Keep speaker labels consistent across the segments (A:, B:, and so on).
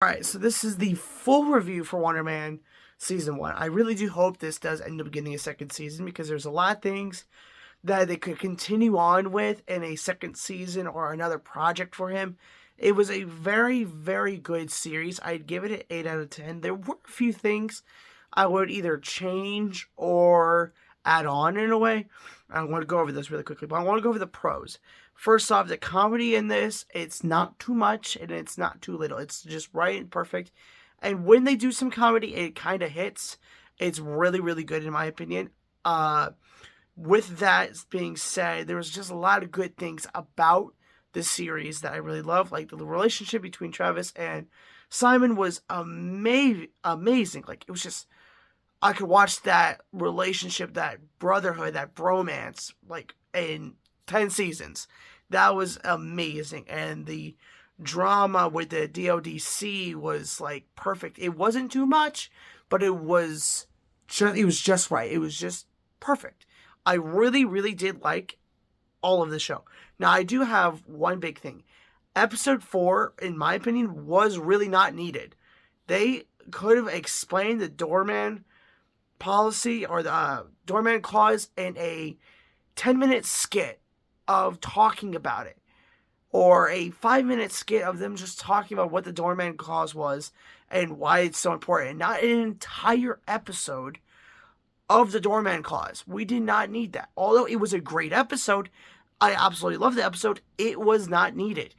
A: Alright, so this is the full review for Wonder Man Season 1. I really do hope this does end up getting a second season because there's a lot of things that they could continue on with in a second season or another project for him. It was a very, very good series. I'd give it an 8 out of 10. There were a few things I would either change or add on in a way. I want to go over this really quickly, but I want to go over the pros. First off, the comedy in this, it's not too much and it's not too little. It's just right and perfect. And when they do some comedy, it kind of hits. It's really, really good in my opinion. With that being said, there was just a lot of good things about this series that I really love. Like the relationship between Travis and Simon was amazing. Like it was just, I could watch that relationship, that brotherhood, that bromance, like in 10 seasons. That was amazing. And the drama with the DODC was like perfect. It wasn't too much, but it was just right. It was just perfect. I really, really did like all of the show. Now, I do have one big thing. Episode 4, in my opinion, was really not needed. They could have explained the doorman policy or the doorman clause in a 10-minute skit of talking about it, or a 5-minute skit of them just talking about what the doorman clause was and why it's so important, and not an entire episode of the doorman clause. We did not need that. Although it was a great episode, I absolutely loved the episode, it was not needed.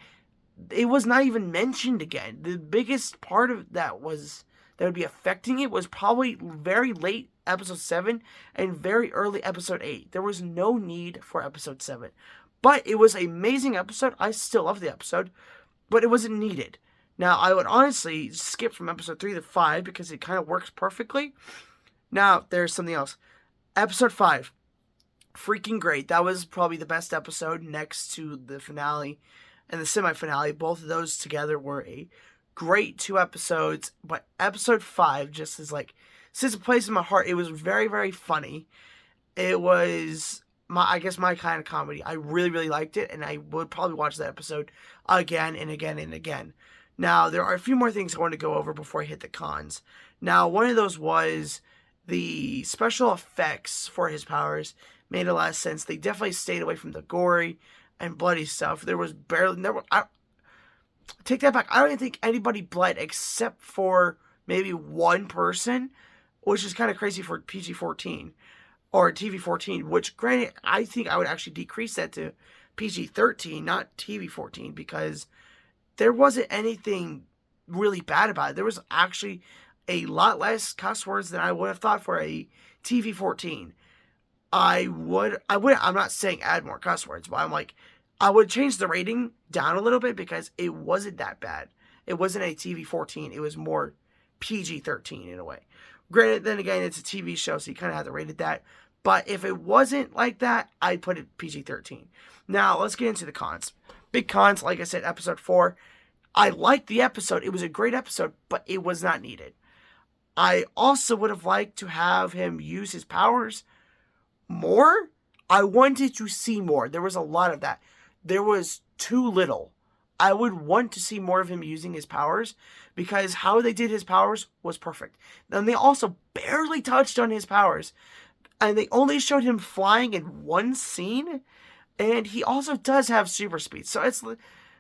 A: It was not even mentioned again. The biggest part of that would be affecting it was probably very late episode 7 and very early episode 8. There was no need for episode 7. But it was an amazing episode. I still love the episode, but it wasn't needed. Now, I would honestly skip from episode 3 to 5 because it kind of works perfectly. Now, there's something else. Episode 5. Freaking great. That was probably the best episode next to the finale and the semi-finale. Both of those together were a great 2 episodes. But episode 5 just is like, sits a place in my heart. It was very, very funny. It was, I guess, my kind of comedy. I really, really liked it. And I would probably watch that episode again and again and again. Now, there are a few more things I want to go over before I hit the cons. Now, one of those was the special effects for his powers made a lot of sense. They definitely stayed away from the gory and bloody stuff. There was barely, take that back. I don't even think anybody bled except for maybe one person, which is kind of crazy for PG-14 or TV-14, which granted, I think I would actually decrease that to PG-13, not TV-14, because there wasn't anything really bad about it. There was actually a lot less cuss words than I would have thought for a TV-14. I'm not saying add more cuss words, but I'm like, I would change the rating down a little bit because it wasn't that bad. It wasn't a TV-14. It was more PG-13 in a way. Granted, then again, it's a TV show, so you kind of have to rate it that. But if it wasn't like that, I'd put it PG-13. Now, let's get into the cons. Big cons, like I said, episode 4. I liked the episode. It was a great episode, but it was not needed. I also would have liked to have him use his powers more. I wanted to see more. There was a lot of that. There was too little. I would want to see more of him using his powers because how they did his powers was perfect. Then they also barely touched on his powers. And they only showed him flying in one scene. And he also does have super speed. So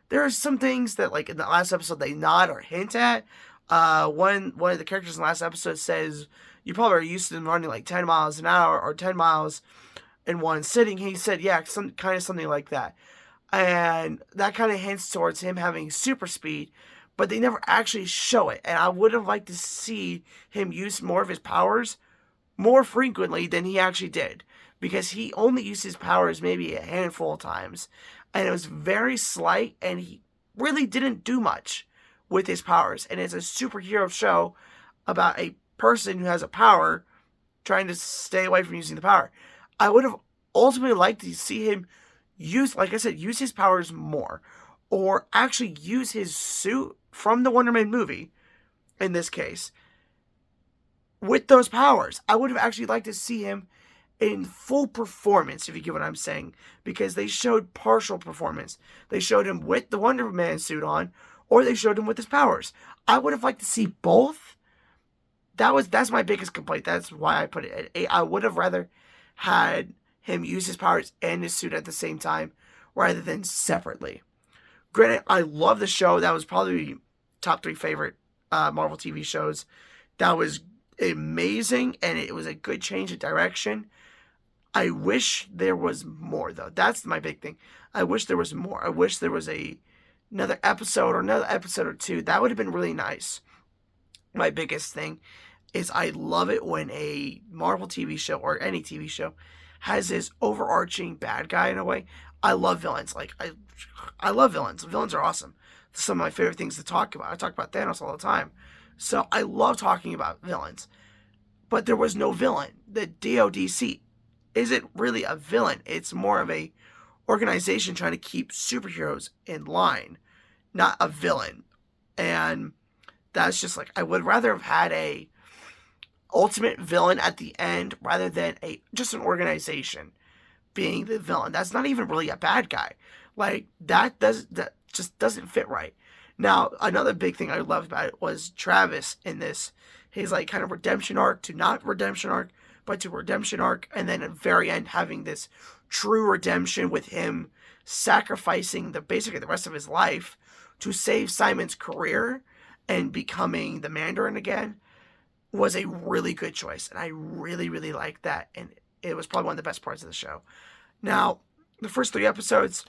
A: there are some things that, like in the last episode, they nod or hint at. One of the characters in the last episode says, you probably are used to them running like 10 miles an hour or 10 miles in one sitting. He said, yeah, something like that. And that kind of hints towards him having super speed, but they never actually show it. And I would have liked to see him use more of his powers more frequently than he actually did, because he only used his powers maybe a handful of times, and it was very slight, and he really didn't do much with his powers. And it's a superhero show about a person who has a power trying to stay away from using the power. I would have ultimately liked to see him use, like I said, use his powers more, or actually use his suit from the Wonder Man movie, in this case, with those powers. I would have actually liked to see him in full performance, if you get what I'm saying, because they showed partial performance. They showed him with the Wonder Man suit on, or they showed him with his powers. I would have liked to see both. That's my biggest complaint. That's why I put it at 8. I would have rather had him use his powers and his suit at the same time rather than separately. Granted, I love the show. That was probably top 3 favorite Marvel TV shows. That was amazing, and it was a good change of direction. I wish there was more, though. That's my big thing. I wish there was more. I wish there was another episode or 2. That would have been really nice. My biggest thing is I love it when a Marvel TV show or any TV show has this overarching bad guy in a way. I love villains. I love villains. Villains are awesome. Some of my favorite things to talk about. I talk about Thanos all the time. So I love talking about villains. But there was no villain. The DODC isn't really a villain. It's more of a organization trying to keep superheroes in line, not a villain. And that's just I would rather have had a ultimate villain at the end rather than just an organization being the villain. That's not even really a bad guy. That just doesn't fit right. Now, another big thing I loved about it was Travis in this. His kind of redemption arc to not redemption arc, but to redemption arc, and then at the very end having this true redemption with him sacrificing basically the rest of his life to save Simon's career and becoming the Mandarin again was a really good choice. And I really, really liked that. And it was probably one of the best parts of the show. Now, the first 3 episodes,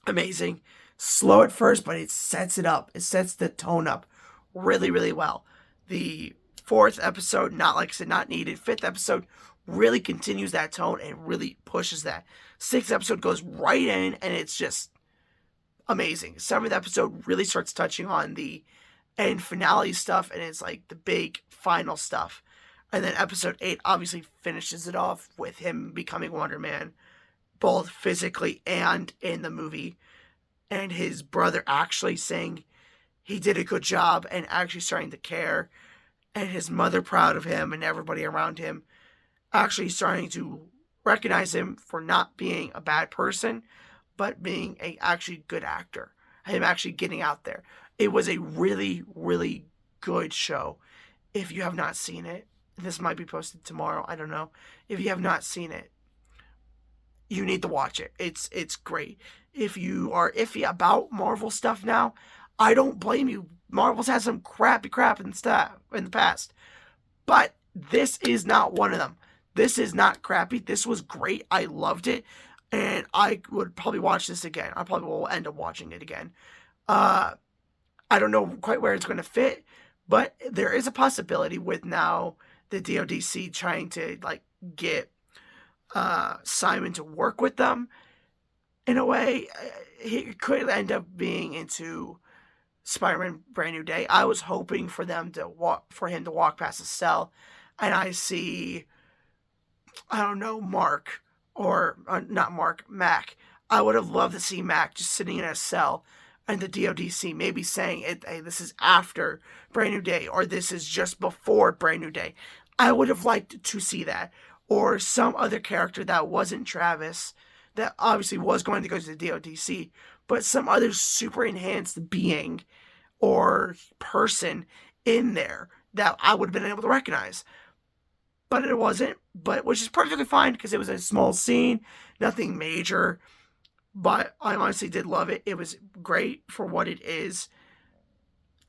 A: amazing. Slow at first, but it sets it up. It sets the tone up really, really well. The 4th episode, not needed. 5th episode really continues that tone and really pushes that. 6th episode goes right in, and it's just amazing. 7th episode really starts touching on the end finale stuff, and it's the big final stuff. And then episode 8 obviously finishes it off with him becoming Wonder Man, both physically and in the movie. And his brother actually saying he did a good job and actually starting to care. And his mother proud of him and everybody around him actually starting to recognize him for not being a bad person, but being a actually good actor. Him actually getting out there. It was a really, really good show. If you have not seen it, this might be posted tomorrow. I don't know. If you have not seen it, you need to watch it. It's great. If you are iffy about Marvel stuff now, I don't blame you. Marvel's had some crappy crap and stuff in the past. But this is not one of them. This is not crappy. This was great. I loved it. And I would probably watch this again. I probably will end up watching it again. I don't know quite where it's going to fit. But there is a possibility with now the DODC trying to get Simon to work with them. In a way, he could end up being into Spider-Man Brand New Day. I was hoping for him to walk past a cell, and I see, I don't know, Mac. I would have loved to see Mac just sitting in a cell, and the DODC maybe saying, hey, this is after Brand New Day, or this is just before Brand New Day. I would have liked to see that, or some other character that wasn't Travis, that obviously was going to go to the DODC, but some other super enhanced being or person in there that I would have been able to recognize. But it wasn't, which is perfectly fine because it was a small scene, nothing major. But I honestly did love it. It was great for what it is.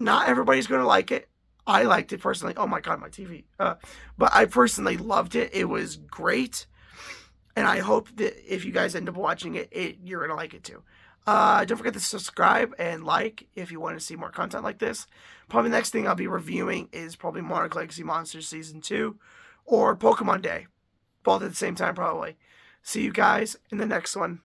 A: Not everybody's going to like it. I liked it personally. Oh my God, my TV. But I personally loved it. It was great. And I hope that if you guys end up watching it, you're going to like it too. Don't forget to subscribe and like if you want to see more content like this. Probably the next thing I'll be reviewing is probably Monarch Legacy Monsters Season 2 or Pokemon Day. Both at the same time, probably. See you guys in the next one.